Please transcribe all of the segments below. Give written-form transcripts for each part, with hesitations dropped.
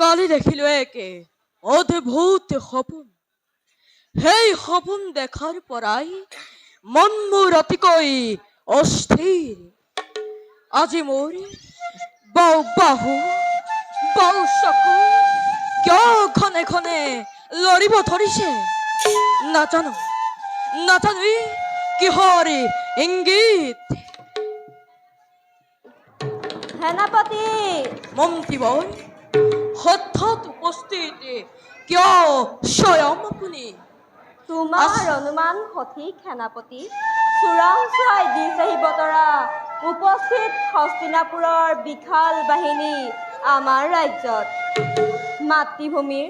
কালি দেখিলো একে অদ্ভুত সপোন। সেই সপোন দেখাৰ পৰাই মন মোৰ অতিকৈ অস্থিৰ। আজি মোৰ বাও বাহু বাও চকু কিয় ঘনে ঘনে লৰিব ধৰিছে নাজানো নাজানো কিহৰ ইংগিত। সেনাপতি মন্ত্ৰীবৰ হঠাৎ উপস্থিত কিয় স্বয়ং আপুনি? তোমাৰ অনুমান সঠিক সেনাপতি। চোৰাংচোৱাই দিছেহি বতৰা উপস্থিত হস্তিনাপুৰৰ বিশাল বাহিনী আমাৰ ৰাজ্যত। মাতৃভূমিৰ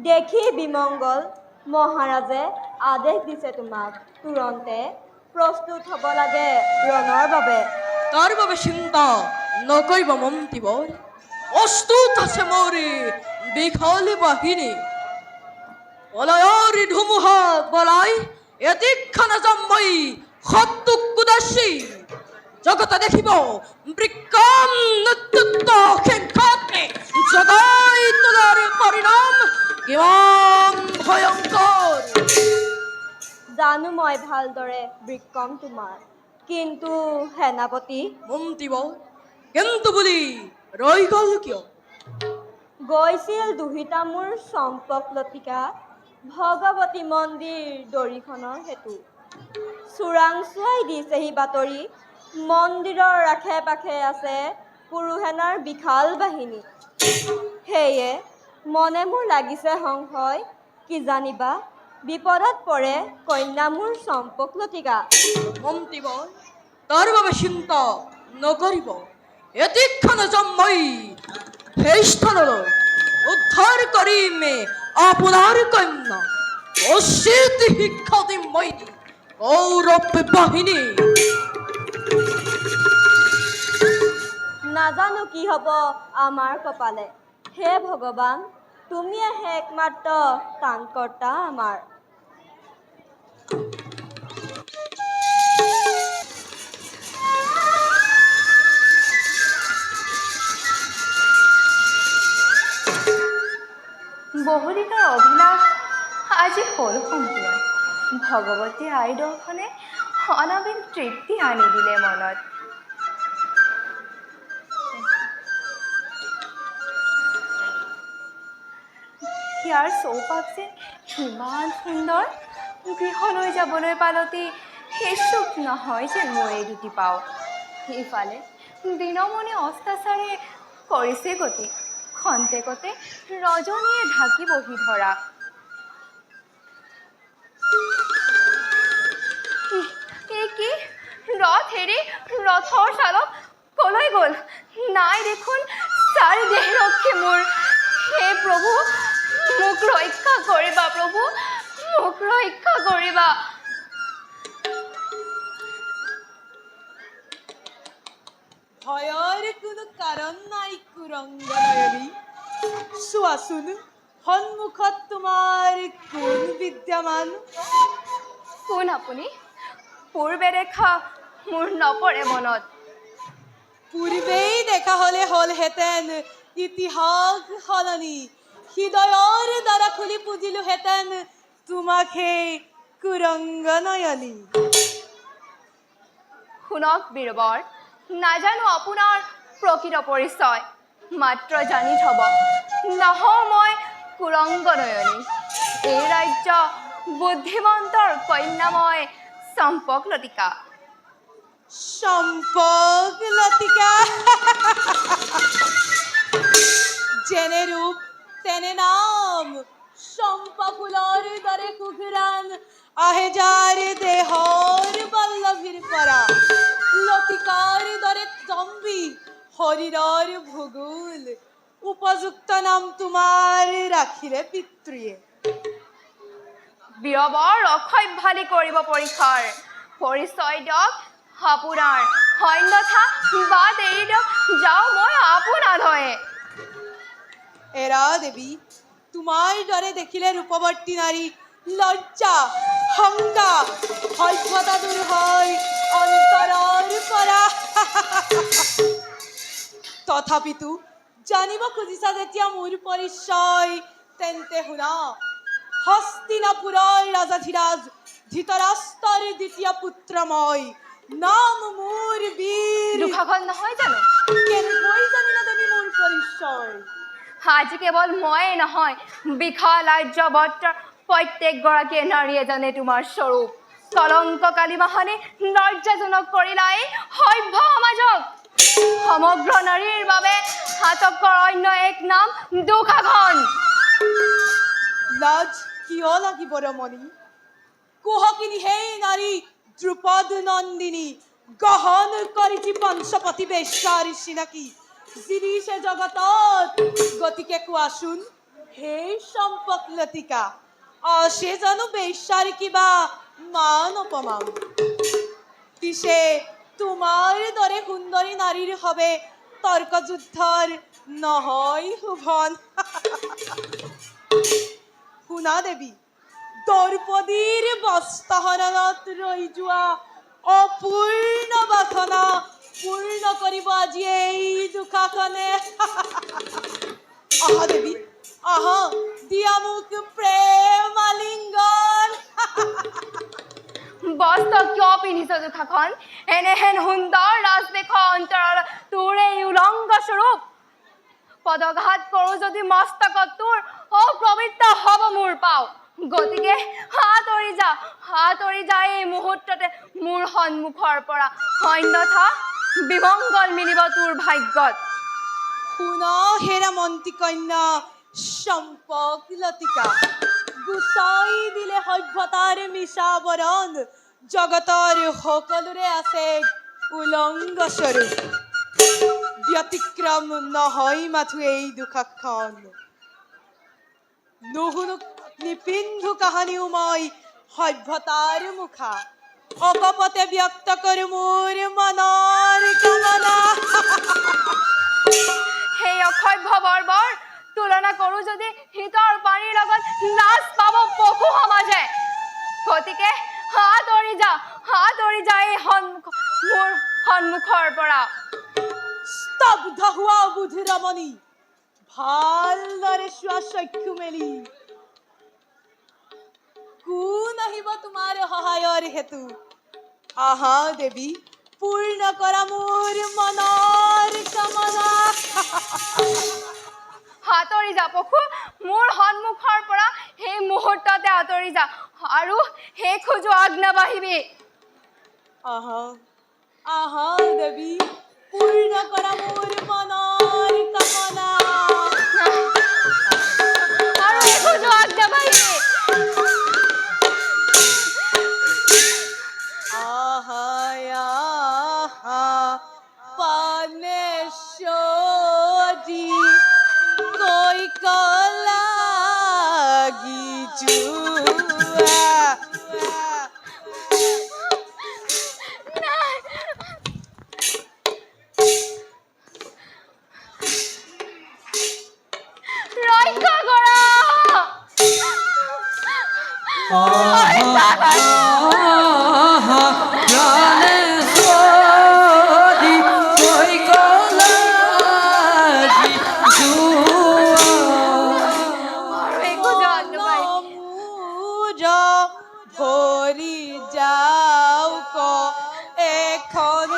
দেখি বিমংগল মহাৰাজে আদেশ দিছে তোমাক তুৰন্তে প্ৰস্তুত হ'ব লাগে ৰণৰ বাবে। তাৰ বাবে চিন্তা নকৰিব মন্ত্ৰীবৰ, প্ৰস্তুত আছে মোৰ বিশাল বাহিনী। বলয়ৰ ধুমুহা বলাই এদিক্ষণে যাম মই শত্ৰুক কুদাসী। জগতে দেখিব বিক্ৰম নেতৃত্ব সিংহাগ্নি জগাই তোলাৰ পৰিণাম কিমান ভয়ংকৰ। জানো মই ভালদৰে বিক্ৰম তোমাৰ, কিন্তু সেনাপতি মন্ত্ৰীবৰ কিন্তু বুলি ৰৈ গ'ল কিয়? গৈছিল দুহিতা মোৰ চম্পক লতিকা ভগৱতী মন্দিৰ দৰিখনৰ হেতু। চোৰাংচোৱাই দিছেহি বাতৰি মন্দিৰৰ আশে পাশে আছে পুৰুষেনাৰ বিশাল বাহিনী। সেয়ে মনে মোৰ লাগিছে সংশয়, কি জানিবা বিপদত পৰে কন্যা মোৰ চম্পক লতিকা। মন্ত্ৰীবৰ তাৰ বাবে চিন্তা নকৰিব, এদিক্ষণে যাম মই সেই স্থানলৈ। উদ্ধাৰ কৰিম আপোনাৰ কন্যা, উচিত শিক্ষা দিম মই কৌৰৱ বাহিনী। নাজানো কি হ'ব আমাৰ কপালে। হে ভগৱান, তুমিয়েহে একমাত্ৰ ত্ৰাণকৰ্তা আমাৰ। বহুদিনৰ অভিলাষ আজি হ'ল সম্পূৰ্ণ। ভগৱতী আই দৰ্শনে অনাবিল তৃপ্তি আনি দিলে মনত। ইয়াৰ চৌপাশ যে ইমান সুন্দৰ, গৃহলৈ যাবলৈ পালতি ইচ্ছুক নহয় যেন মোৰ এই দুটি পাওঁ। ইফালে দিনমণি অস্তাচাৰে কৰিছে গতি, খন্তেকতে ৰজনীয়ে ঢাকি বহি ধৰা। কি ৰথ এৰি ৰথৰ চালক কলৈ গ'ল? নাই দেখোন চাৰিদেহ ৰক্ষী মোৰ। হে প্ৰভু, মোক ৰক্ষা কৰিবা প্ৰভু, মোক ৰক্ষা কৰিবা। ভয়ৰ কোনো কাৰণ নাই কুৰংগনয়নী। চোৱাচোন সন্মুখত তোমাৰ কোন বিদ্যমান? কোন আপুনি? পূৰ্বে দেখা মোৰ নপৰে মনত। পূৰ্বেই দেখা হলে হ'লহেঁতেন ইতিহাস সলনি, হৃদয়ৰ দ্বাৰা খুলি পুজিলোহেঁতেন তোমাক সেই কুৰংগনয়নী। শুনক বীৰবৰ, নাজানো আপোনাৰ প্ৰকৃত পৰিচয়, মাত্ৰ জানি থব নহওঁ মই কুৰংগনয়নী। এই ৰাজ্য বুদ্ধিমন্তৰ কন্যা মই চম্পক লতিকা। চম্পক লতিকা যেনে ৰূপ তেনে নাম, চম্পা ফুলৰ দৰে কুকুৰান আহে যাৰ দেহৰ বল্লভীৰ পৰা। লতিকাৰ দৰে তম্বী শৰীৰৰ ভূগোল, উপযুক্ত নাম তোমাৰ ৰাখিলে পিতৃয়ে। বীৰবৰ অসভ্যালি কৰিব পৰীক্ষাৰ, পৰিচয় দিয়ক আপোনাৰ, অন্যথা বাট এৰি দিয়ক যাওঁ মই আপোনালৈ। এৰা দেৱী, তোমাৰ দৰে দেখিলে ৰূপৱৰ্তী নাৰী লজ্জা শংকা সভ্যতা দূৰ হয় অন্তৰৰ পৰা। তথাপিতো জানিব খুজিছা যেতিয়া মোৰ পৰিচয় তেন্তে শুনা হস্তিনাপুৰৰ ৰাজাধিৰাজ ধৃতৰাষ্ট্ৰৰ দ্বিতীয় পুত্ৰ মই নাম মোৰ বীৰ দুখাখন নহয় জানো কেনেকৈ জানিলা দেৱী মোৰ পৰিচয় আজি কেৱল ময়ে নহয় বিশাল আৰ্যবৰ্তৰ প্ৰত্যেকগৰাকীয়ে নাৰীয়ে জানে তোমাৰ স্বৰূপ কলংক কালিমাহানে লজ্জাজনক কৰিলাই সভ্য সমাজক সমগ্ৰ নাৰীৰ বাবে হাতকৰ অন্য এক নাম দুখাখন লাজ কিয় লাগিব ৰমণী কুহকিনী সেই নাৰী দ্ৰুপদ নন্দিনী গহন কৰিছি পঞ্চপতি বেশ্যাৰ চিনাকি জিনিছে জগতত গতিকে কোৱাচোন সেই চম্পক লতিকা সে জানো বেশ্যাৰ কিবা মান অপমান পিছে তোমাৰ দৰে সুন্দৰী নাৰীৰ হবে তৰ্কযুদ্ধৰ নহয় শোভন শুনা দেৱী দ্ৰৌপদীৰ বস্ত্ৰহৰণত ৰৈ যোৱা অপূৰ্ণ বাসনা পূৰ্ণ কৰিব আজি এই দুখাখনে আহা দেৱী আহা দিয়া মোক প্ৰেম আলিংগন বস্ত্ৰ কিয় পিন্ধিছ দুখাখন এনেহেন সুন্দৰ ৰাজবেশৰ অন্তৰৰ তোৰ এই উলংগ স্বৰূপ পদঘাত কৰোঁ যদি মস্তকত তোৰ অপবিত্ৰ হ'ব মোৰ পাও গতিকে হাতৰি যা এই মুহূৰ্ততে মোৰ সন্মুখৰ পৰা অন্যথা বিমংগল মিলিব তোৰ ভাগ্যত শুনা হেৰা মন্ত্ৰী কন্যা চম্পক লতিকা গুচাই দিলে সভ্যতাৰ মিছা বৰণ জগতৰ সকলোৰে আছে উলংগ স্বৰূপ ব্যতিক্ৰম নহয় মাথো এই দুখাখন নুশুনো নিপিন্ধু কাহানিও মই সভ্যতাৰ মুখা অকপতে ব্যক্ত কৰো মোৰ মনৰ কামনা সেই অসভ্য বৰ্বৰ তুলনা কৰোঁ যদি হিতৰ পানীৰ লগত লাজ পাব পশু সমাজে গতিকে হাতৰি যা এই মোৰ সন্মুখৰ পৰা স্তব্ধ হোৱা বুধ ৰমণী ভালদৰে চোৱা চক্ষু মেলি কোন আহিব তোমাৰ সহায়ৰ হেতু আহা দেৱী পূৰ্ণ কৰা মোৰ মনৰ কামনা আঁতৰি যা পশু মোৰ সন্মুখৰ পৰা সেই মুহূৰ্ততে আঁতৰি যা আৰু সেই খোজো আজ্ঞা বাঢ়িবি আহা আহা দেৱী পূৰ্ণ কৰা মোৰ মনৰ কামনা আৰু এই খোজো আজ্ঞা বাঢ়িবি আহা আহা পানেশ্বৰী কৈ কলাগি যোৱা ৰক্ষা কৰা ভৰি যাও ক এখন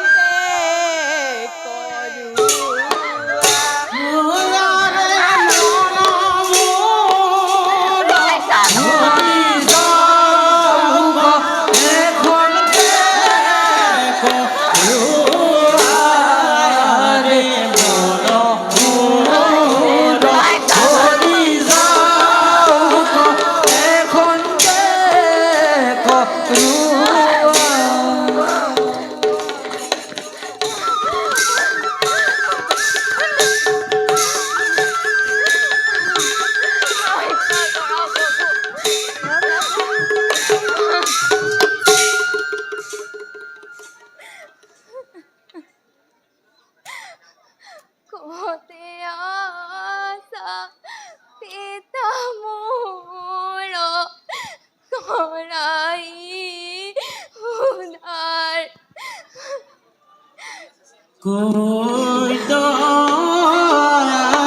Côi đó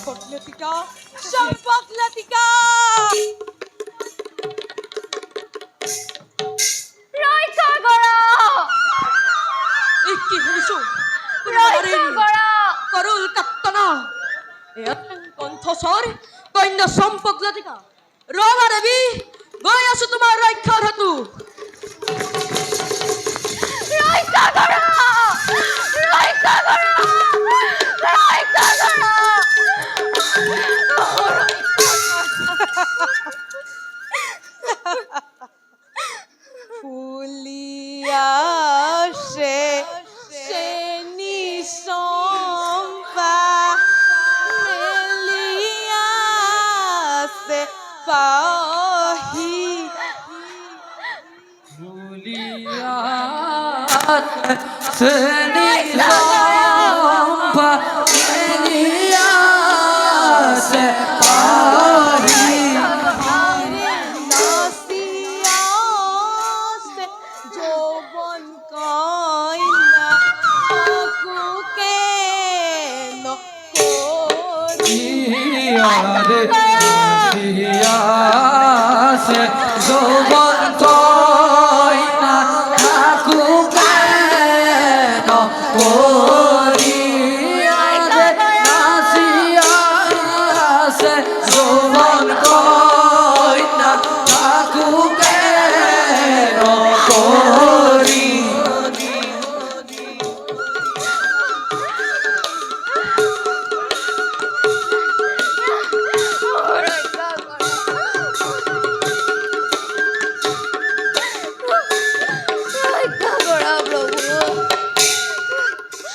সম্পকলতিকা সম্পকলতিকা ৰক্ষা কৰা এই কি শুনিছো ৰক্ষা কৰা কৰুল কাত্তনা কণ্ঠস্বৰ কন্যা সম্পকলতিকা ৰমা দেবী গৈ আছো তোমাৰ ৰক্ষাৰ হেতু ৰক্ষা কৰা ৰক্ষা কৰা ৰক্ষা কৰা ফুলিয়া সে নিশম্পা মেলিয়া সে পাহি নাচিয়া সে যৌবন কইনা কুকে নকৰি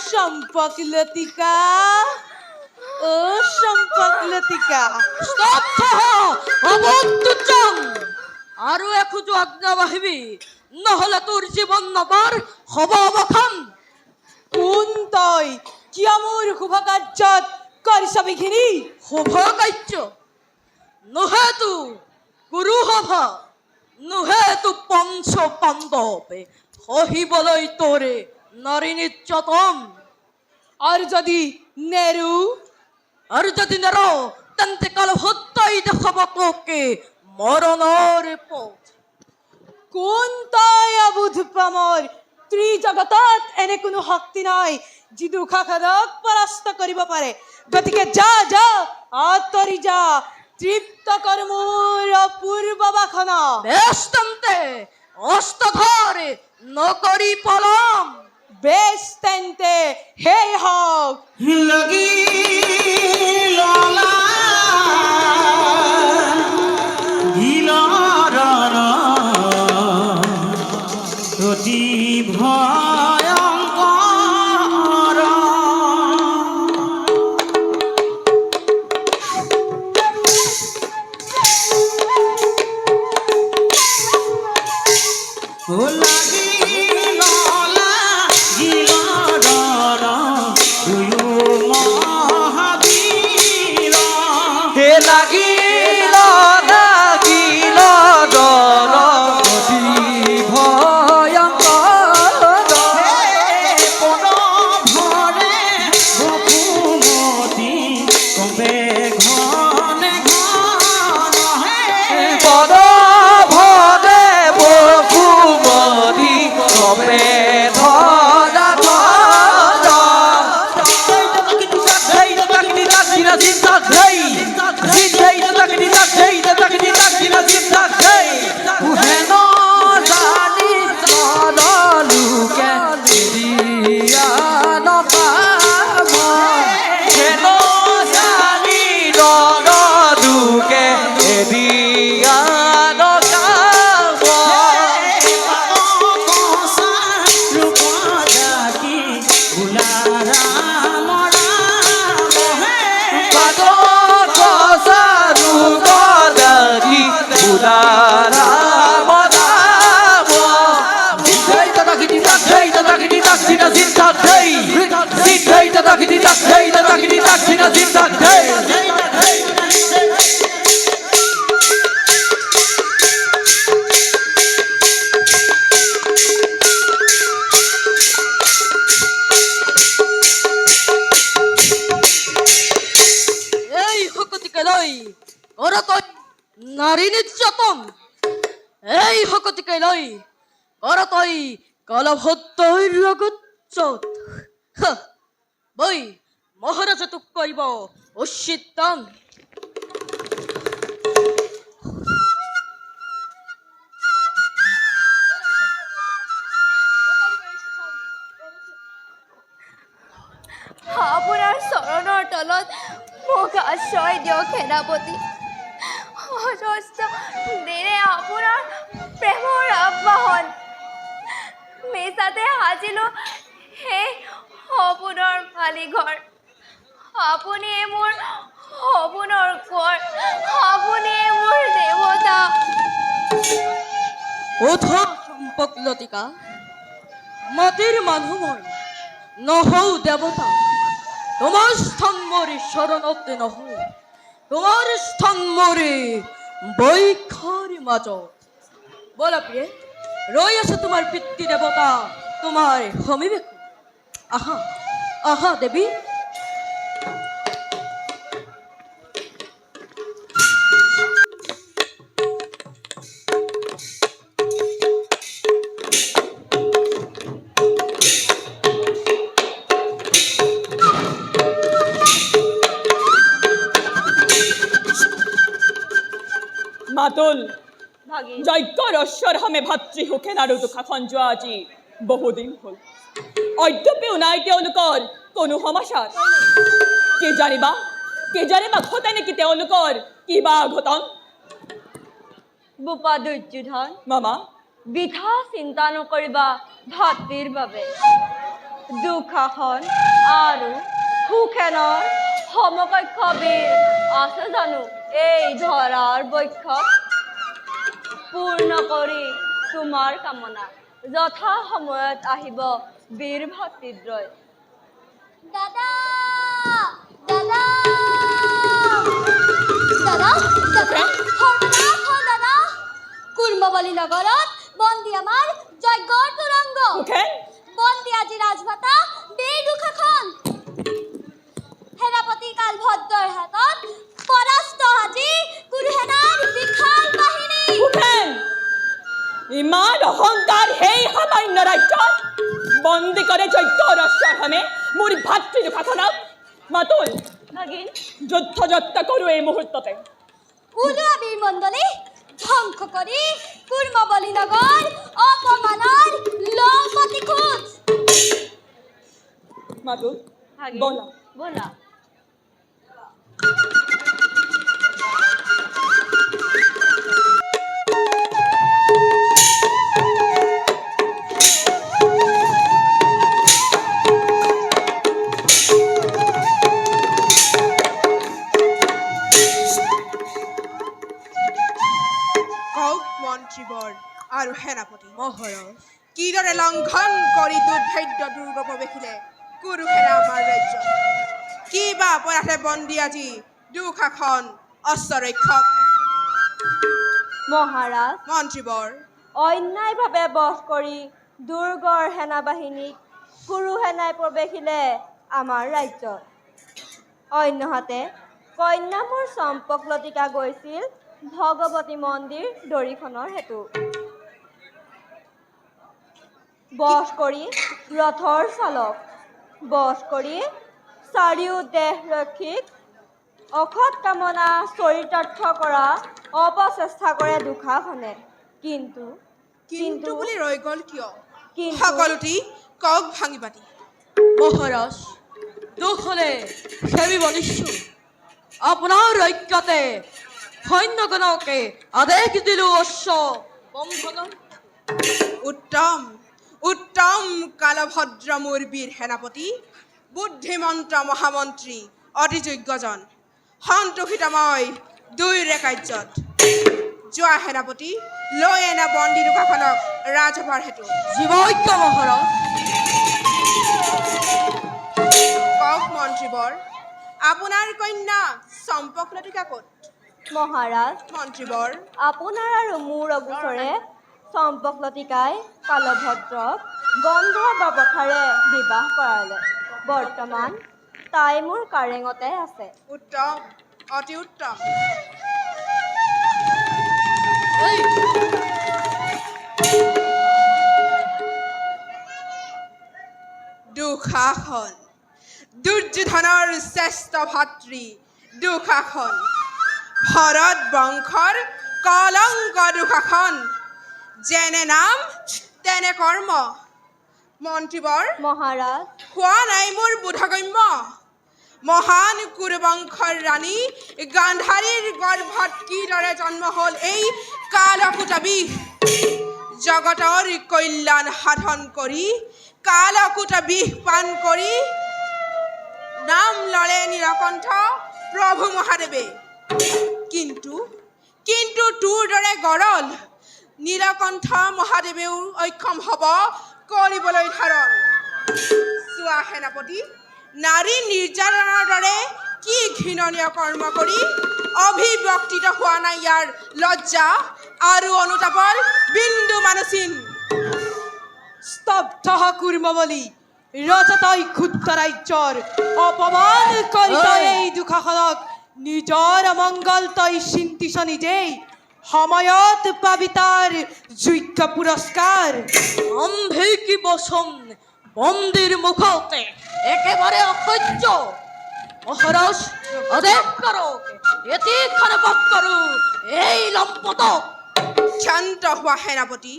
সম্পকলতিকা ও সম্পকলতিকা স্তব্ধ অবুদ্ধজন আৰু এখোজো আজ্ঞা বাহিবি নহলে তোৰ জীৱন নবৰ হব অৱসান কোন তই কিয় মোৰ শুভ কাৰ্যত কৰিছ বিঘিনি শুভ কাৰ্য নোহেতু গুৰু সভা নোহেতু পঞ্চ পাণ্ডৱে সহিবলৈ তোৰে নারী নির্যাতন আর যদি নেরু তেন্তে কাল হত্যাই দেখাব তোকে মরণের পথ কোন তাই অবুধ পামৰ ত্ৰিজগতত এনে কোনো শক্তি নাই যি দুঃসাহসক পৰাস্ত কৰিব পাৰে গতিকে যা যা আঁতৰি যা তৃপ্ত কৰ মোৰ অপূৰ্ব বাসনা বেশ তেন্তে অস্ত্ৰ ধৰ নকৰি পলম বেশ তেন্তে হেই হওক লাগি ললা গিলাৰ অতি ভয়ংকৰ লাগি ললা গিলাৰ দুয়ো মহাবীৰ হে লাগিল লাগিল দৰ অতি ভয়ংকৰ পদ ভৰে বপুমতি কবে ঘনে ঘন পদ ভৰে বপুমতি কবে ধৰা লৈ ঘৰতৈ নাৰী নিৰ্যাতন এই শকতিকে লৈ ঘৰতৈ কালভদ্ৰৰ লগত য'ত বৈ মহাৰাজে তোক কৰিব উচিত দান আপোনাৰ চৰণৰ তলত মোক আশ্ৰয় দিয়ক সেনাপতি অজস্ৰ দিনে আপোনাৰ প্ৰেমৰ আবাহন মিছাতে সাজিলোঁ সেই সপোনৰ মালিঘৰ আপুনিয়ে মোৰ সপোনৰ কোঁৱৰ আপুনিয়ে মোৰ দেৱতা অধৰ চম্পক লতিকা মাটিৰ মানুহ মই নহও দেৱতা তোমাৰ স্থান মোৰ চৰণত নহওঁ তোমাৰ স্থান মোৰ বৈখৰ মাজত বলা প্ৰিয়ে ৰৈ আছে তোমাৰ পিতৃ দেৱতা তোমাৰ সমীপে আহা আহা দেৱী মাতুল ভাগিন যজ্ঞৰ অশ্বৰহমে ভাতৃসুখে নাৰু দুখাখন যোৱা আজি বহুদিন হ'ল অদ্যপিও নাই তেওঁলোকৰ কোনো সমাচাৰ কি জানিবা ঘটে নেকি তেওঁলোকৰ কিবা ঘটন বোপা দুৰ্যোধন মামা বৃথা চিন্তা নকৰিবা ভাতৃৰ বাবে দুঃশাসন আৰু সুখেনৰ সমকক্ষ বীৰ আছে জানো এই ধৰাৰ বক্ষত পূৰ্ণ কৰি তোমাৰ কামনা যথা সময়ত আহিব বীৰ ভাতৃদ্বয় দাদা দাদা দাদা দাদা সৰ্বনাশ হ'ল দাদা কুৰ্মবলী নগৰত বন্দী আমাৰ যজ্ঞৰ তুৰংগ সুখেন বন্দী আজি ৰাজভাতা বীৰ দুঃশাসন সেনাপতি কালভদ্ৰৰ হাতত পৰাস্ত আজি কুৰুসেনাৰ বিশাল বাহিনী সুখেন ইমান অহংকাৰ সেই সামান্য ৰাজ্যত বন্দী কৰে যজ্ঞৰ অশ্বৰহমে মোৰ ভাতৃ দুখাখনক মাতুল ভাগিন যুদ্ধ যাত্ৰা কৰোঁ এই মুহূৰ্ততে ওলোৱা বীৰ মণ্ডলী ধ্বংস কৰি কুৰ্মবলী নগৰ অপমানৰ লংপতি খোজ মাতুল ভাগিন বলা বলা কওক মন্ত্ৰীবৰ আৰু সেনাপতি মহাৰাজ কিদৰে লংঘন কৰি দুৰ্ভেদ্য দুৰ্গ প্ৰৱেশিলে কুৰুসেনা আমাৰ ৰাজ্যত কি বা অপৰাধে বন্দী আজি দুঃশাসন অশ্বৰক্ষক মহাৰাজ মন্ত্ৰীবৰ অন্যায়ভাৱে বধ কৰি দুৰ্গৰ সেনাবাহিনীক কুৰুসেনাই প্ৰৱেশিলে আমাৰ ৰাজ্যত অন্যহাতে কন্যা মোৰ চম্পকলতিকা গৈছিল ভগৱতী মন্দিৰ দৰিখনৰ হেতু বধ কৰি ৰথৰ চালক বধ কৰি চাৰিও দেশৰক্ষীক অসৎ কামনা চৰিতাৰ্থ কৰা অপচেষ্টা কৰে দুঃশাসনে কিন্তু কিন্তু বুলি ৰৈ গ'ল কিয় কিন্তু- সকলোটি কওক ভাঙি পাতি মহারাজ দুখ হলে সেবিব নিশ্চয় আপনার ঐক্যতে সৈন্যগণকে আদেশ দিলো অশ্ব বন্ধনৰ উত্তম উত্তম কালভদ্ৰ মোৰ বীৰ সেনাপতি বুদ্ধিমন্ত মহামন্ত্ৰী অতি যোগ্যজন সন্তোষিত মই দুয়োৰে কাৰ্যত যোৱা সেনাপতি লৈ এনা বন্দী দুখাখনক ৰাজসভাৰ হেতু জীবৈক্য মহাৰাজ কওক মন্ত্ৰীবৰ আপোনাৰ কন্যা চম্পকলতিকা ক'ত মহাৰাজ মন্ত্ৰীবৰ আপোনাৰ আৰু মোৰ অগোচৰে চম্পকলতিকাই কালভদ্ৰক গন্ধ বা প্ৰথাৰে বিবাহ কৰালে বৰ্তমান তাই মোৰ কাৰেঙতে আছে উত্তম অতি উত্তম। দুঃশাসন, দুৰ্যোধনৰ শ্ৰেষ্ঠ ভাতৃ দুঃশাসন, ভৰত বংশৰ কলংক দুঃশাসন। যেনে নাম তেনে কৰ্ম। মন্ত্ৰীবৰ মহাৰাজ হোৱা নাই মোৰ বোধগম্য। মহান কুৰুবংশৰ ৰাণী গান্ধাৰীৰ গৰ্ভত কিদৰে জন্ম হ'ল এই কালকুটা বিষ। জগতৰ কল্যাণ সাধন কৰি কালকুটা বিষ পান কৰি নাম ল'লে নীলকণ্ঠ প্ৰভু মহাদেৱে। কিন্তু তোৰ দৰে গৰল নীলকণ্ঠ মহাদেৱেও অক্ষম হ'ব কৰিবলৈ ধাৰণ। চোৱা সেনাপতি, নাৰী নিৰ্যাতনৰ দৰে কি ঘৃণনীয় কৰ্ম কৰি অভিব্যক্তিত হোৱা নাই ইয়াৰ লজ্জা আৰু অনুতাপৰ বিন্দু মানচিন। স্তব্ধ হ কুৰ্মবলী, ৰজতই ক্ষুদ্ৰ ৰাজ্যৰ অপমান কৰি তই এই দুঃশাসনক নিজৰ অমংগল তই চিন্তিছ নিজেই। সময়ত পাবি তাৰ যোগ্য পুৰস্কাৰ। আম্ভিকি বচন বন্দিৰ মুখতে একেবাৰে অসহ্য। মহাৰাজ আদেশ কৰক, এতিক্ষণ বধ কৰোঁ এই লম্পটক। ক্ষান্ত হোৱা সেনাপতি,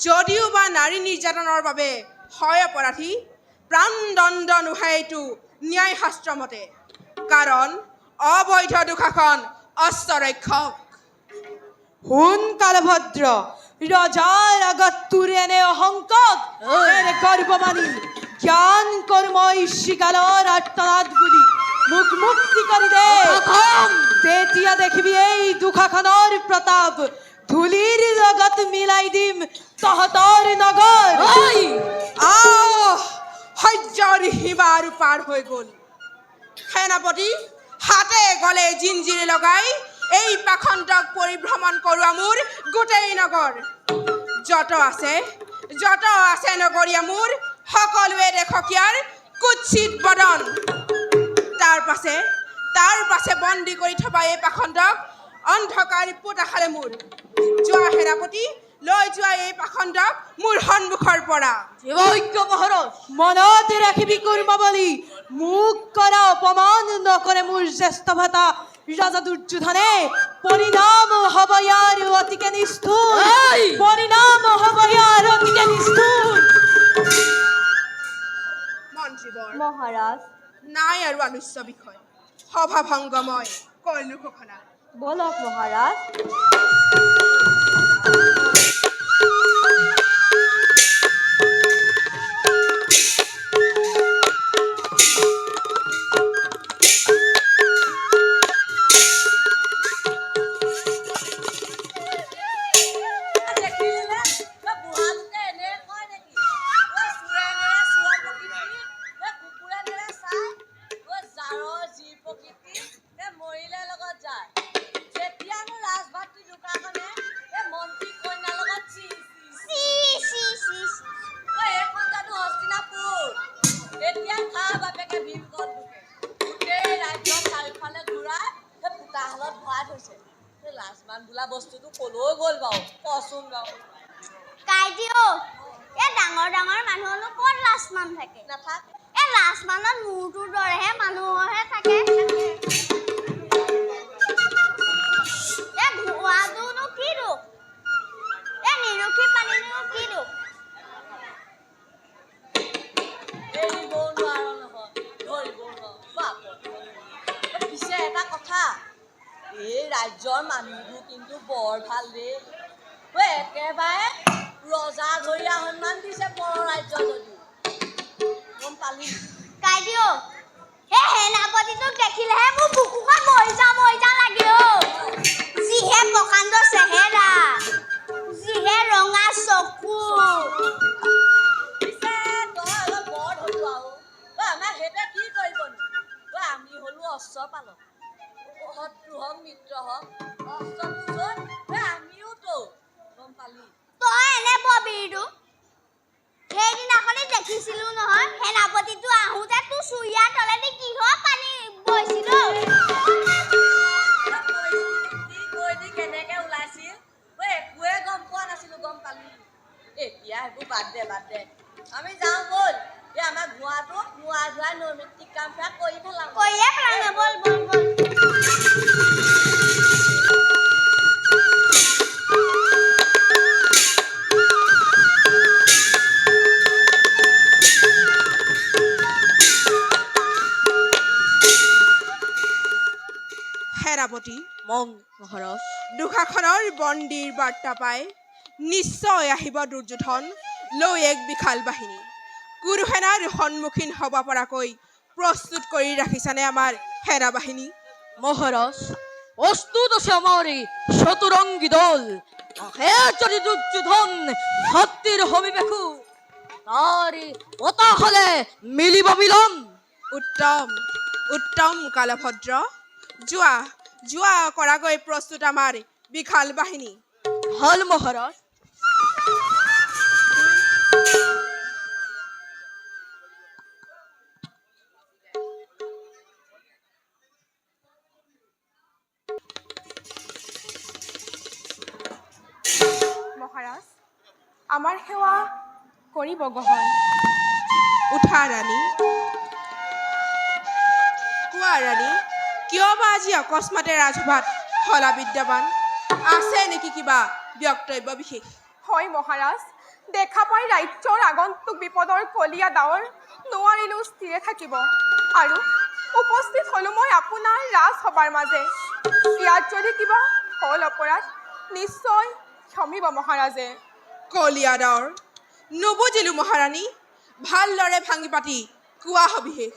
যদিও বা নাৰী নিৰ্যাতনৰ বাবে হয় অপৰাধী, প্ৰাণদণ্ড নোহায় এইটো ন্যায় শাস্ত্ৰ মতে। কাৰণ অবৈধ দুঃশাসন অস্ত্ৰৰক্ষক। শুন কালভদ্ৰ, ৰজাৰ আগত তোৰ এনে অহংকাৰ, এনে গৰ্ব মানি জ্ঞান কৰ্মই শিকালৰ আৰ্তনাদ বুলি মোক মুক্তি কৰি দে। তেতিয়া দেখিবি এই দুঃশাসনৰ প্ৰতাপ, ধূলিৰ লগত মিলাই দিম তহঁতৰ নগৰ। সহ্যৰ সীমা আৰু পাৰ হৈ গ'ল। সেনাপতি, হাতে গলে জিঞ্জিৰি লগাই এই পাখণ্ডক পৰিভ্ৰমণ কৰোৱা মোৰ গোটেই নগৰ। যত আছে নগৰীয়া মোৰ সকলোৱে দেখকিয়াৰ কুৎসিত বদন। তাৰ পাছে বন্দী কৰি থবা এই পাখণ্ডক অন্ধকাৰ পোতাশালে মোৰ। যোৱা সেনাপতি, লৈ যোৱা এই পাখণ্ডক মোৰ সন্মুখৰ পৰা। মনত ৰাখিবি কুৰ্মবলী, মোক কৰা অপমান নকৰে মোৰ জ্যেষ্ঠ ভাতা ৰাজা দুৰ্যোধনে। পৰিণাম হ'ব ইয়াৰ অতিকে নিষ্ঠুৰ, পৰিণাম হ'ব ইয়াৰ অতিকে নিষ্ঠুৰ। মন্ত্ৰীবৰ মহাৰাজ নাই আৰু আলোচ্য বিষয়। সভা ভংগময় কৰিলো ঘোষণা। বলক মহাৰাজ। কাইটিও এই ডাঙৰ ডাঙৰ মানুহনো ক'ত লাজমান থাকে? এই লাজমানত মূৰটোৰ দৰেহে মানুহৰহে থাকে। এই ধোঁৱাটোনো কি দুখ? এই নিৰখি পানীনো কি দুখ? পিছে এটা কথা, এই ৰাজ্যৰ মানুহবোৰ কিন্তু বৰ ভাল দেই। একেবাৰে ৰজা ঘৰীয়া সন্মান দিছে পৰ ৰাজ্য যদিও। গম পালি? কাইটিও সেই সেনাপতিটোক দেখিলেহে মোৰ বুকুখন মৰি যাওঁ লাগে। যিহে প্ৰকাণ্ড চেহেৰা, যিহে ৰঙা চকু। পিছে তই অলপ বৰ ধৰিব আৰু। আমাৰ সেইটোৱে কি কৰিবনো? আমি হলো অস্ত্ৰ পালক, শত্ৰু হওক মিত্ৰ হওক, অস্ত্ৰটো য'ত আমিও তো। গম পালি? তই এনে ববিৰটো সেইদিনাখনি দেখিছিলো নহয়, সেনাপতিটো আহোঁতে তোৰ চুৰিয়াৰ তলেদি কিহৰ পানী বৈছিলো। বাদ দে আমি যাওঁ ব'ল এই আমাৰ ঘোঁৰাটো ঘোঁৰা ঘোঁৰা নৈমিত্তিক কামবিলাক কৰি পেলাম কৰিয়ে পেলাঙে বল বল বল সেনাপতি মন মহাৰাজ দুশাসনৰ বন্দীৰ বাৰ্তা পাই নিশ্চয় আহিব দুৰ্যোধন লৈ এক বিশাল বাহিনী কুৰুসেনাৰ সন্মুখীন হ'ব পৰাকৈ প্ৰস্তুত কৰি ৰাখিছানে আমাৰ সেনা বাহিনী মহারাজ প্রস্তুত আছে আমার এই শতরঙ্গী দল আহে যদি দুর্যোধন ভক্তির হমিবেকু তার ওটা হলে মিলিব মিলন উত্তম উত্তম কালভদ্ৰ যোৱা যোৱা কৰাকৈ প্ৰস্তুত আমাৰ বিশাল বাহিনী ভাল মহাৰাজ মহাৰাজ আমাৰ সেৱা কৰিব গ্ৰহণ উঠা ৰাণী কোৱা ৰাণী কিয় বা আজি অকস্মাতে ৰাজসভাত হলা বিদ্যমান আছে নেকি কিবা বক্তব্য বিশেষ হয় মহাৰাজ দেখা পাই ৰাজ্যৰ আগন্তুক বিপদৰ কলীয়া ডাৱৰ নোৱাৰিলেও স্থিৰে থাকিব আৰু উপস্থিত হ'লো মই আপোনাৰ ৰাজসভাৰ মাজে ইয়াত যদি কিবা হল অপৰাধ নিশ্চয় ক্ষমিব মহাৰাজে কলিয়াদৰ নুবুজিলো মহাৰাণী ভালদৰে ভাঙি পাতি কোৱা সবিশেষ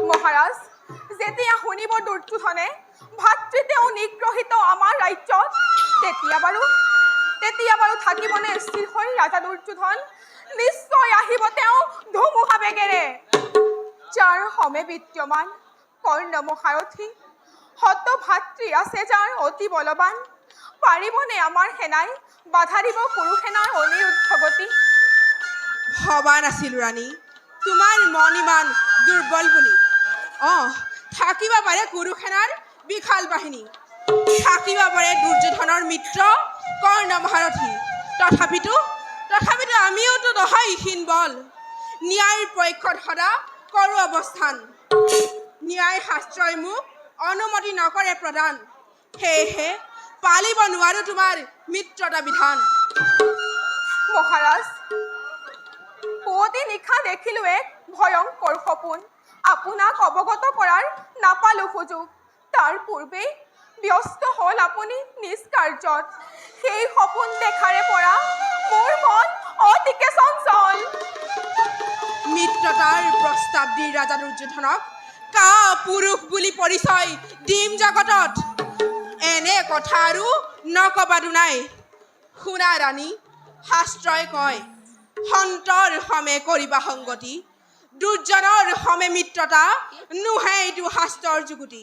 মহাৰাজ যেতিয়া শুনিব দুৰ্যোধনে ভাতৃ তেওঁ নিগ্ৰহিত আমাৰ ৰাজ্যত তেতিয়া বাৰু থাকিবনে স্থিৰ হৈ ৰাজা দুৰ্যোধন নিশ্চয় আহিব তেওঁ ধুমুহা বেগেৰে যাৰ সমে বিদ্যমান কৰ্ণ মহাৰথী হত ভাতৃ আছে যাৰ অতি বলৱান পাৰিবনে আমাৰ সেনাই বাধা দিব কুৰুসেনাৰ অনিৰুদ্ধ গতি ভবা নাছিলো ৰাণী তোমাৰ মন ইমান দুৰ্বল বুলি থাকিব পাৰে কুৰুসেনাৰ বিশাল বাহিনী থাকিব পাৰে দুৰ্যোধনৰ মিত্ৰ কৰ্ণ মহাৰথী তথাপিতো আমিওতো দহাইহীন বল ন্যায়ৰ পক্ষত সদা কৰো অৱস্থান ন্যায় শাস্ত্ৰই মোক অনুমতি নকৰে প্ৰদান সেয়েহে পালিব নোৱাৰো তোমাৰ মিত্ৰতা বিধান মহাৰাজ পুৱতি নিশা দেখিলো এক ভয়ংকৰ সপোন আপোনাক অৱগত কৰাৰ নাপালো সুযোগ তাৰ পূৰ্বেই ব্যস্ত হ'ল আপুনি নিজ কাৰ্যত সেই সপোন দেখাৰে পৰা মোৰ মন অতিকে চঞ্চল মিত্ৰতাৰ প্ৰস্তাৱ দি ৰাজা দুৰ্যোধনক কা পুৰুষ বুলি পৰিচয় দিম জগতত এনে কথা আৰু নকবা দুনাই শুনা ৰাণী শাস্ত্ৰই কয় সন্তৰ সমে কৰিবা সংগতি দুৰ্জনৰ সমে মিত্ৰতা নোহে এইটো শাস্ত্ৰৰ যুগুতি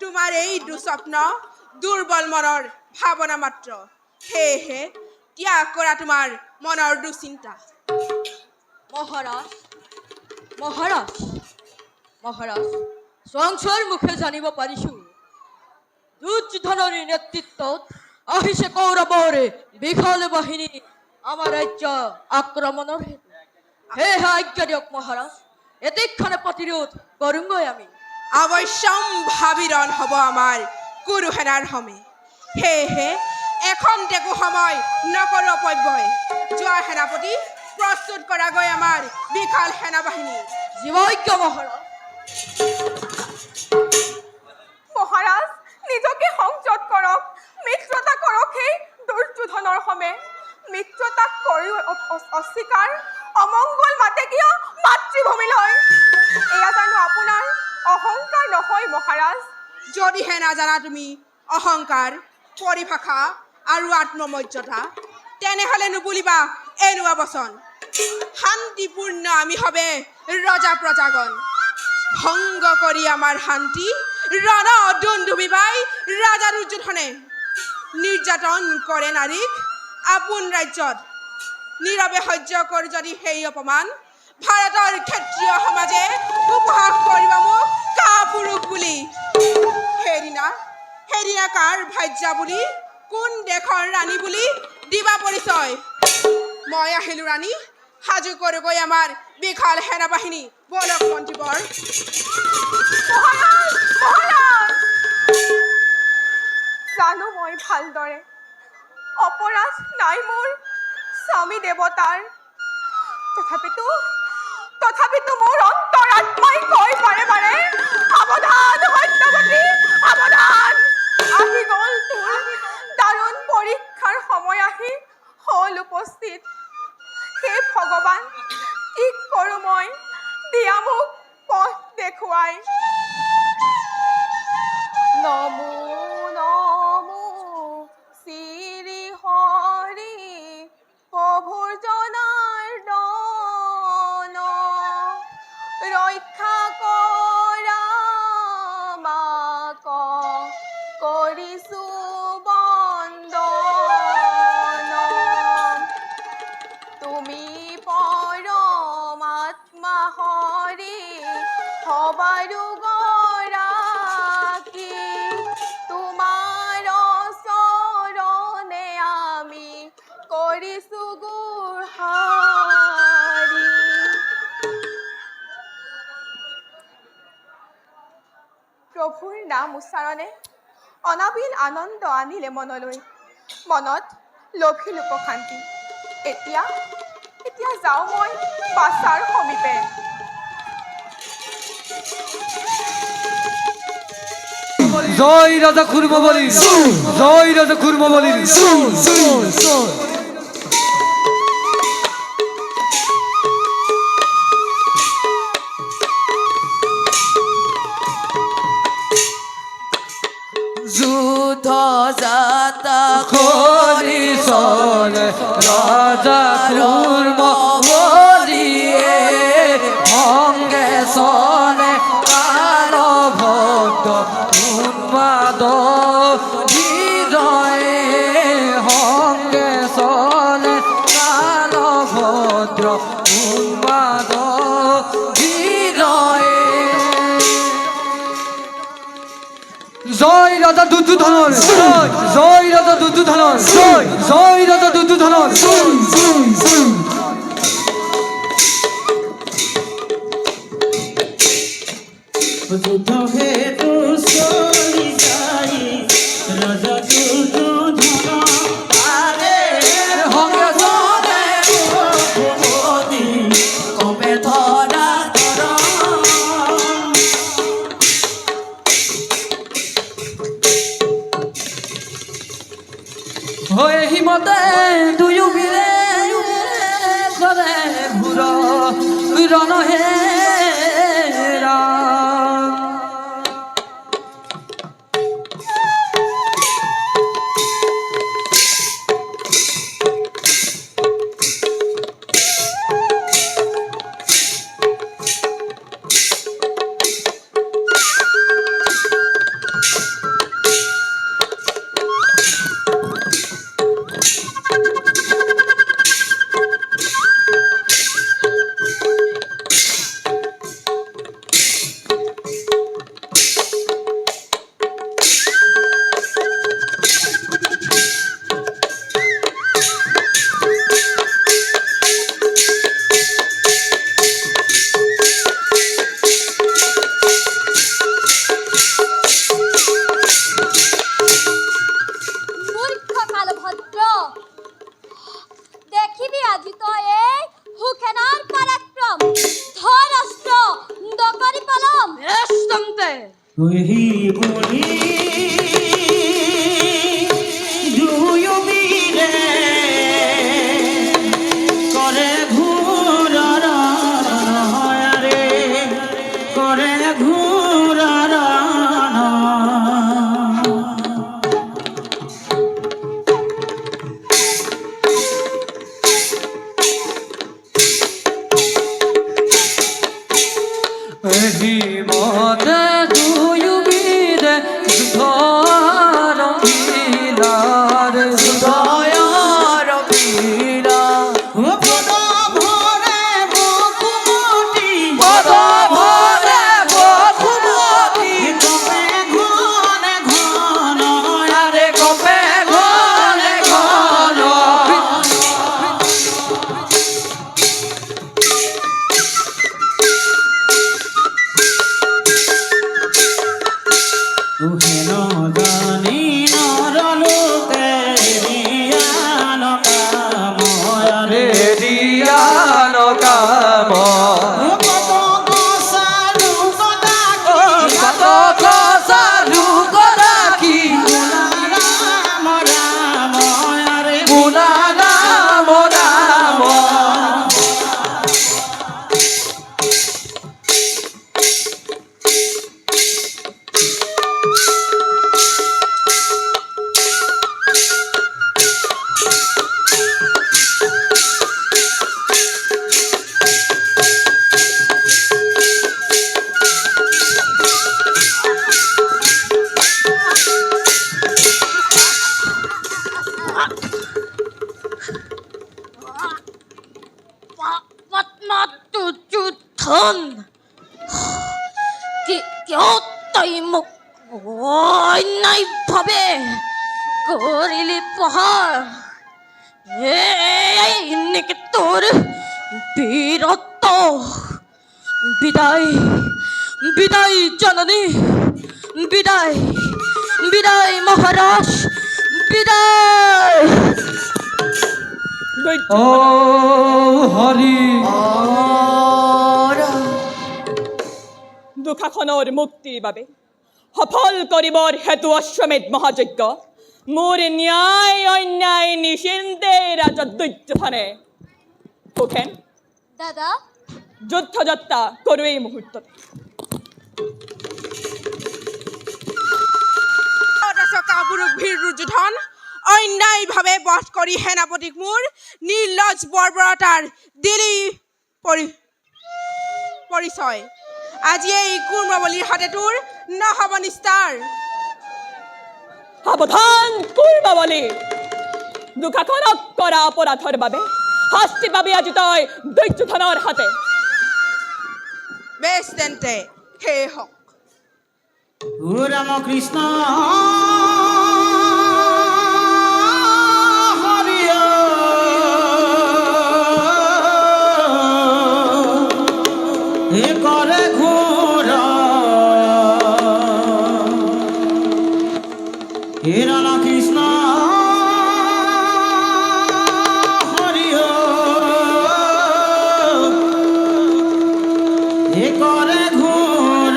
তোমাৰ এই দুস্বপ্ন দুৰ্বল মনৰ ভাৱনা মাত্ৰ সেয়েহে ত্যাগ কৰা তোমাৰ মনৰ দুচিন্তা মহাৰাজ মহাৰাজ মহাৰাজ সংসাৰ মুখে জানিব পাৰিছো দুৰ্যোধনৰ নেতৃত্বত আহিছে কৌৰৱৰ বিশাল বাহিনী আমাৰ ৰাজ্য আক্ৰমণৰ হেতু সেয়েহে আজ্ঞা দিয়ক মহাৰাজ এতেক্ষণে প্ৰতিৰোধ কৰোঁগৈ আমি অৱশ্যম ভাবিৰণ হ'ব আমাৰ কুৰুসেনাৰ সমে সেয়েহে এখন টেকু সময় নকৰো অপব্যয় যোৱা সেনাপতি প্ৰস্তুত কৰাগৈ আমাৰ বিশাল সেনা বাহিনী জীবজ্ঞ মহাৰাজ মহাৰাজ নিজকে সংযত কৰক মিত্ৰতা কৰক সেই দুৰ্যোধনৰ সমে মিত্ৰতাক কৰি অস্বীকাৰ অমংগল মাতে কিয় মাতৃভূমিলৈ এয়া জানো আপোনাৰ অহংকাৰ নহয় মহাৰাজ যদিহে নাজানা তুমি অহংকাৰ পৰিভাষা আৰু আত্মমৰ্যাদা তেনেহ'লে নুবুলিবা এনেকুৱা বচন শান্তিপূৰ্ণ আমি হবে ৰজা প্ৰজাগণ ভংগ কৰি আমাৰ শান্তি ৰণ দুন্দুবিবাই ৰাজা দুৰ্যোধনে নিৰ্যাতন কৰে নাৰীক আপোন ৰাজ্যত নীৰৱে সহ্য কৰি যদি সেই অপমান ভাৰতৰ ক্ষত্ৰিয় সমাজে উপহাস কৰিব মোক কা পুৰুষ বুলি সেইদিনা কাৰ ভাৰ্যা বুলি কোন দেশৰ ৰাণী বুলি দিবা পৰিচয় মই আহিলো ৰাণী সাজু কৰোগৈ আমাৰ বিশাল সেনাবাহিনী বলক মন্ত্ৰীবৰ মহাৰাজ মহাৰাজ জানো মই ভালদৰে অপৰাধ নাই মোৰ স্বামী দেৱতাৰ তথাপিতো মোৰ অন্তৰাত্মাই কয় বাৰে বাৰে সাৱধান সত্যৱতী সাৱধান আহি গ'ল তোৰ দাৰুণ পৰীক্ষাৰ সময় আহি হ'ল উপস্থিত হে ভগৱান কি কৰোঁ মই দিয়া মোক পথ দেখুৱাই নমো নমো শ্ৰী হৰি প্ৰভুৰ জনাৰ্দন ৰক্ষা কৰা মাক কৰিছো বন্দন তুমি পৰমাত্মা হৰি হবাৰো গৰাকী তোমাৰ চৰণে আমি কৰিছো গোহাৰি প্ৰভুৰ নাম উচ্চাৰণে অনাবিল আনন্দ আনিলে মনলৈ মনত লভিল উপশান্তি এতিয়া যাওঁ মই বাছাৰ সমীপে জয় রাজা খুরম বলি জয় রাজা খুরম বলি যুদ্ধ যাতা করি চলে রাজা খুরম বলিয়ে ভঙ্গে চলে কালো ভক্ত উন্মাদ হৃদয়ে হঙ্গে চলে কালো ভদ্র উন্মাদ হৃদয়ে জয় রাজা দুর্যোধন জয় রাজা দুর্যোধন জয় রাজা দুর্যোধন যুদ্ধ হেতু চলি যাই রাজা দুর্যোধন আরে হঙ্গে চলে ভগবতী কবে ধরা হয়ে হিমতে দুয়ো মিলে করে ঘুর রণহেরা হিমতে দুয়ো বিদে কিয় তই মোক অন্যায়ভাৱে কৰিলি প্ৰহাৰ? এই নেকি তোৰ বীৰত্ব? বিদায় বিদায় জননী, বিদায় বিদায় মহাৰাজ, বিদায়। দৈত্য ও হৰি দুঃশাসনৰ মুক্তিৰ বাবে সফল কৰিবৰ হেতু অশ্বমেধ মহাযজ্ঞ মোৰ ন্যায় অন্যায় নিশ্চিন্তে ৰাজা দৈত্যফানে সুখেন দাদা যুদ্ধযাত্ৰা কৰোঁ এই মুহূৰ্ততে। কাপুৰুষ ভীৰ দুৰ্যোধন অন্যায়ভাৱে বধ কৰি সেনাপতিক মোৰ নিৰ্লজ্জ বৰ্বৰতাৰ দিলি পৰিচয়। আজি এই কুৰ্মবলীৰ হাতে তোৰ নহব নিস্তাৰ। সাৱধান কুৰ্মবলী, দুঃশাসনক কৰা অপৰাধৰ বাবে শাস্তি পাবি আজি তই দৈত্যধনৰ হাতে। বেছ তেন্তে সেয়ে হওক। রাম কৃষ্ণ করে ঘোর হে রাম কৃষ্ণ হরিয় হে করে ঘোর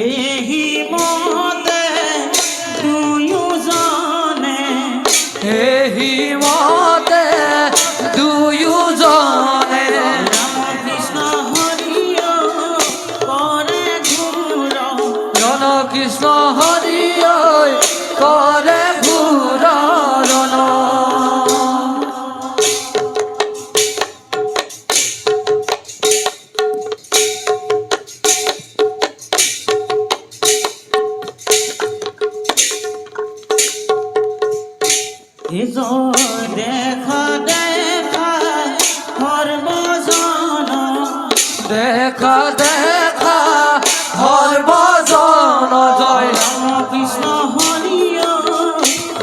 এহি মতে দুয়োজনে এহি মতে দুয়োজনে রাম কৃষ্ণ হৰিয় কৰে ঘোৰ জন কৃষ্ণ হৰি কৰে ঘূৰ ৰণ। দেখা দেখা সৰ্বজন দেখা দেখা সৰ্বজন জয় ৰাম কৃষ্ণ হৰিয়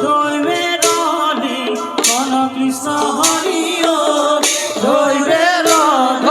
দৈৱে ৰণে কন কৃষ্ণ হৰিয় দৈৱে ৰণ।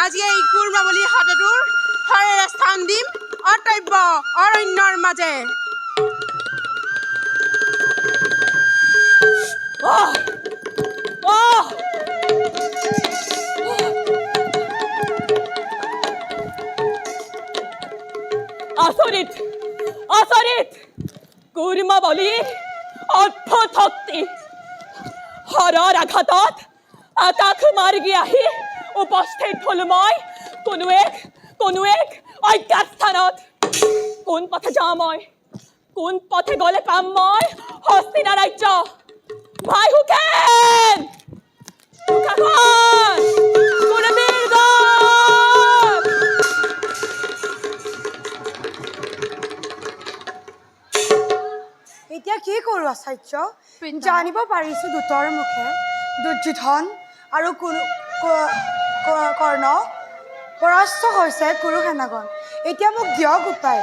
আজি এই কুৰ্মবলীৰ হাতে তোৰ হৰেৰে স্থান দিম অতব্য অৰণ্যৰ মাজে। আচৰিত আচৰিত কুৰ্মবলীৰ অদ্ভুত শক্তি। হৰৰ আঘাতত আকাশ মাৰ্গী আহি উপস্থিত হলো মই কোনো এক অজ্ঞাত স্থানত। কোন পথে যাওঁ মই? কোন পথে গ'লে পাম মই হস্তিনা ৰাজ্য? ভাই সুখেন, সুখাসন, কুলবীৰগণ। এতিয়া কি কৰোঁ আচাৰ্য? জানিব পাৰিছোঁ দূতৰ মুখে দুৰ্যোধন আৰু কৰ্ণ পৰাস্ত হৈছে কুৰু সেনাগণ। এতিয়া মোক দিয়ক উপায়।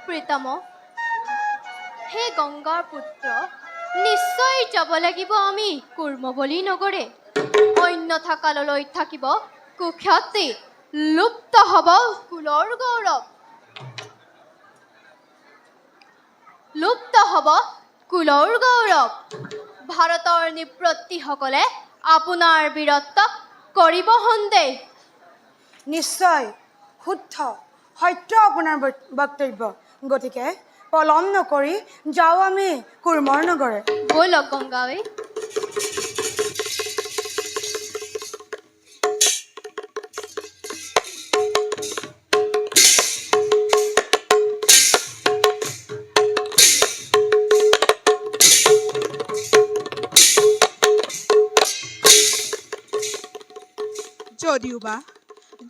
প্ৰীতম, হে গংগাৰ পুত্ৰ, নিশ্চয় যাব লাগিব আমি কুৰ্মবলী নগৰে। অন্যথা কাললৈ থাকিব কুখ্যাতি, লুপ্ত হ'ব কুলৰ গৌৰৱ। লুপ্ত হ'ব কুলৰ গৌৰৱ। ভাৰতৰ নৃপতিসকলে আপোনাৰ বীৰত্বক কৰিব সন্দেহ। নিশ্চয় শুদ্ধ সত্য আপোনাৰ বক্তব্য গতিকে পলম নকৰি যাওঁ আমি কুৰ্মৰ নগৰে ব'লক গংগাই।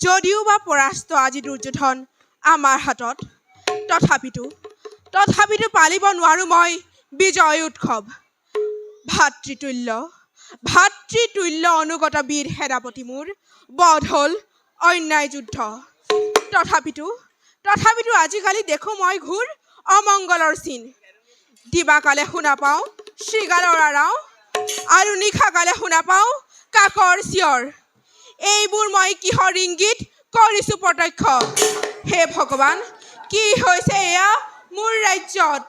যদিওবা পৰাস্ত আজি দুৰ্যোধন আমাৰ হাতত তথাপিতো পালিব নোৱাৰো মই বিজয় উৎসৱ। ভাতৃতুল্য অনুগত বীৰ সেনাপতি মোৰ বধ হ'ল অন্যায় যুদ্ধ। তথাপিতো আজিকালি দেখোঁ মই ঘূৰ অমংগলৰ চিন। দিবাকালে শুনা পাওঁ শৃগালৰ আৰাও আৰু নিশাকালে শুনা পাওঁ কাকৰ চিঞৰ। এইবোৰ মই কিহৰ ইংগিত কৰিছো প্ৰত্যক্ষ। হে ভগৱান, কি হৈছে এয়া মোৰ ৰাজ্যত।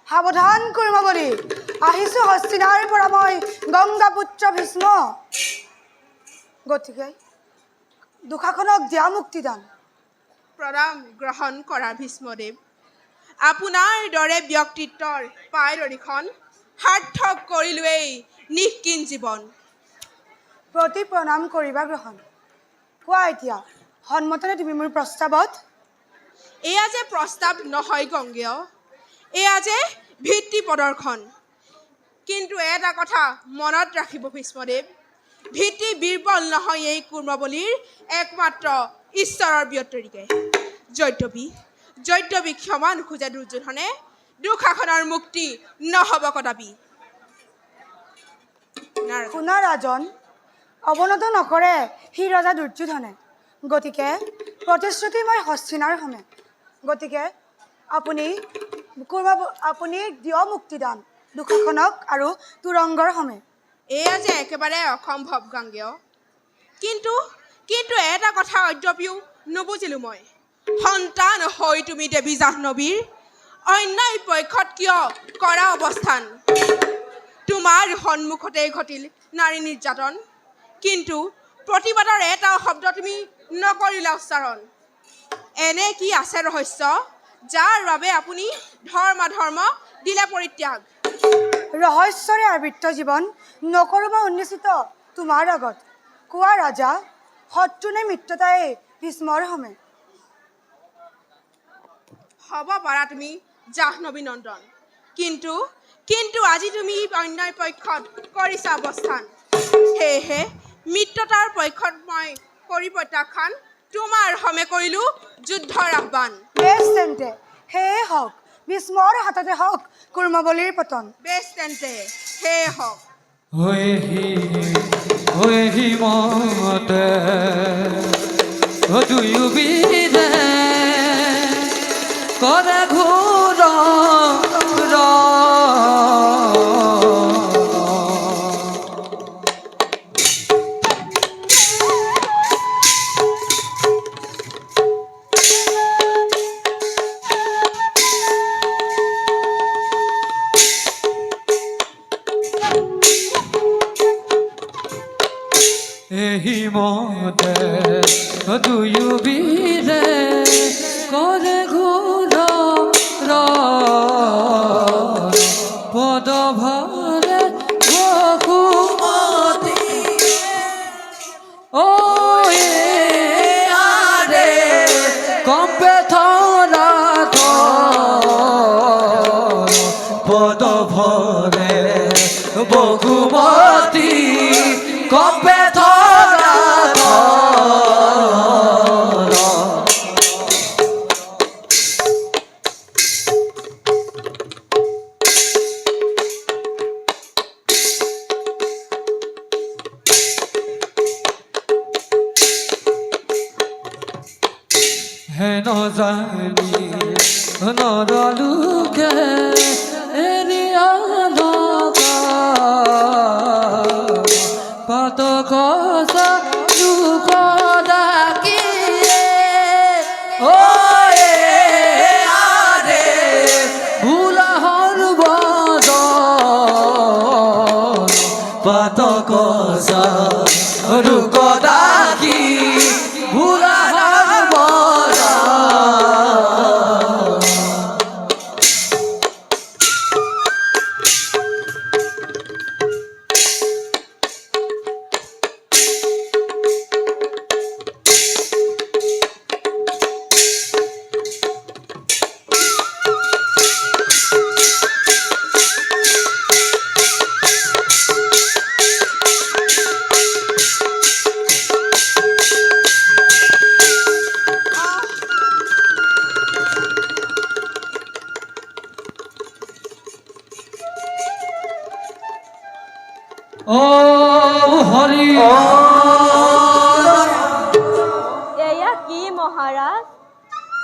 সাৱধান কুৰ্মবলী, আহিছো হস্তিনাৰ পৰা মই গংগাপুত্ৰ ভীষ্ম। গতিকে দুঃশাসনক দিয়া মুক্তিদান। প্ৰণাম গ্ৰহণ কৰা ভীষ্মদেৱ। আপোনাৰ দৰে ব্যক্তিত্বৰ পায়দৰিখন সাৰ্থক কৰিলোৱেই নিষ্কিন জীৱন। প্ৰতি প্ৰণাম কৰিবা গ্ৰহণ। কোৱা এতিয়া সন্মতনে তুমি মোৰ প্ৰস্তাৱত? এয়া যে প্ৰস্তাৱ নহয় গংগেয়, এয়া যে ভিত্তি প্ৰদৰ্শন। কিন্তু এটা কথা মনত ৰাখিব ভীষ্মদেৱ, ভিত্তি বীৰবল নহয় এই কুৰ্মবলীৰ একমাত্ৰ ঈশ্বৰৰ ব্যতিৰিকে। যদ্যপি ক্ষমা নোখোজে দুৰ্যোধনে, দুঃশাসনৰ মুক্তি নহ'ব কদাপি। শুনা ৰাজন, অৱনত নকৰে সি ৰজা দুৰ্যোধনে। গতিকে প্ৰতিশ্ৰুতি মই হস্তিনাৰ হমে। গতিকে আপুনি দিয় মুক্তিদান দুঃশাসনক আৰু তুৰংগৰ হমে। এয়া যে একেবাৰে অসম্ভৱ গংগেয়। কিন্তু এটা কথা অদ্যপিও নুবুজিলোঁ মই। সন্তান হৈ তুমি দেৱী জাহ্নৱীৰ অন্যায় পক্ষত কিয় কৰা অৱস্থান? তোমাৰ সন্মুখতে ঘটিল নাৰী নিৰ্যাতন, কিন্তু প্ৰতিবাদৰ এটা শব্দ তুমি নকৰিলা উচ্চাৰণ। এনে কি আছে ৰহস্য যাৰ বাবে আপুনি ধৰ্ম দিলে পৰিত্যাগ? ৰহস্যৰে আবৃত্ত জীৱন নকৰোঁ মই উন্নিচিত তোমাৰ আগত। কোৱা ৰাজা, শত্ৰু নে মিত্ৰতাই ভীষ্মৰ হমে? হ'ব পাৰা তুমি জাহ্নৱী নন্দন, কিন্তু আজি তুমি অন্যায় পক্ষত কৰিছা অৱস্থান। সেয়েহে মিত্ৰতাৰ পক্ষত মই কৰি প্ৰত্যাখ্যান, তোমাৰ হমে কৰিলোঁ যুদ্ধৰ আহ্বান। বেছ তেন্তে সেয়ে হওক, ভীষ্মৰ হাততে হওক কুৰ্মবলীৰ পতন। বেছ তেন্তে সেয়ে হওক। হৈ মতে দুয়ো বিদে কৰে ঘূৰ মতে দুয়ো বিদে কৰে ঘূৰ পদ ভৰে বসুমতী। আৰে কম্পে থৰা পদ ভৰে বসুমতী, কম্পে থৰা হেন জানি নৰলোকে এৰিয়া পাত কষা লোক ডাকিয়ে। আৰে ভোলাহৰ বজন পাত কষা লোক ডাকি ভোলাহৰ বজন ওম হৰি এয়া কি মহাৰাজ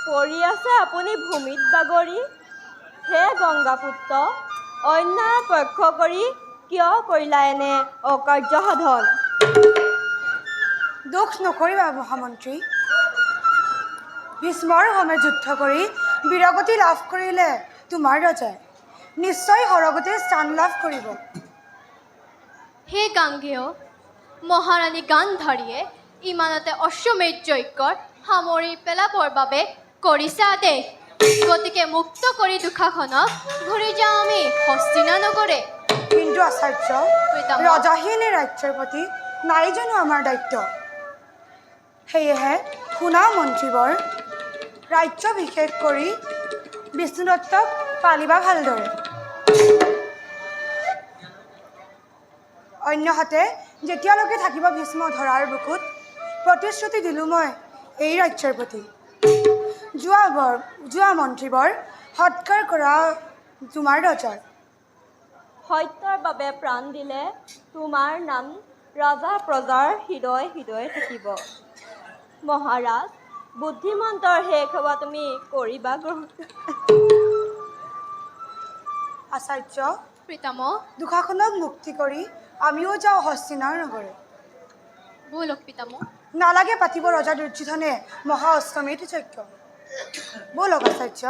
পৰি আছে আপুনি ভূমিত বাগৰি হে গংগাপুত্ৰ অন্যায় পক্ষ কৰি কিয় কৰিলা এনে অকাৰ্য সাধন দুখ নকৰিবা মহামন্ত্ৰী ভীষ্মৰ সমে যুদ্ধ কৰি বীৰগতি লাভ কৰিলে তোমাৰ ৰজাই নিশ্চয় সৰগতে স্থান লাভ কৰিব হে গাঙ্গেয় মহাৰাণী গান্ধাৰীয়ে ইমানতে অশ্বমেধ যজ্ঞৰ সামৰি পেলাবৰ বাবে কৰিছে আদেশ গতিকে মুক্ত কৰি দুখাখনক ঘূৰি যাওঁ আমি হস্তিনা নগৰে কিন্তু আচাৰ্য ৰজাহীন এই ৰাজ্যৰ প্ৰতি নাই জানো আমাৰ দায়িত্ব সেয়েহে শুনা মন্ত্ৰীবৰ ৰাজ্য বিশেষ কৰি বিষ্ণুদত্তক পালিবা ভালদৰে অন্যহাতে যেতিয়ালৈকে থাকিব ভীষ্ম ধৰাৰ বুকুত প্ৰতিশ্ৰুতি দিলোঁ মই এই ৰাজ্যৰ প্ৰতি যোৱা মন্ত্ৰীবৰ সৎকাৰ কৰা তোমাৰ ৰজাৰ সত্যৰ বাবে প্ৰাণ দিলে তোমাৰ নাম ৰজা প্ৰজাৰ হৃদয় হৃদয় থাকিব মহাৰাজ বুদ্ধিমন্তৰ শেষ হোৱা তুমি কৰিবা গ্ৰহণ আচাৰ্য পিতামহ দুখাখনক মুক্তি কৰি আমিও যাওঁ হস্তিনাৰ নগৰে ব'লক পিতামহ নালাগে পাতিব ৰজা দুৰ্যোধনে মহা অশ্বমেধ যজ্ঞ ব'লক আচাৰ্য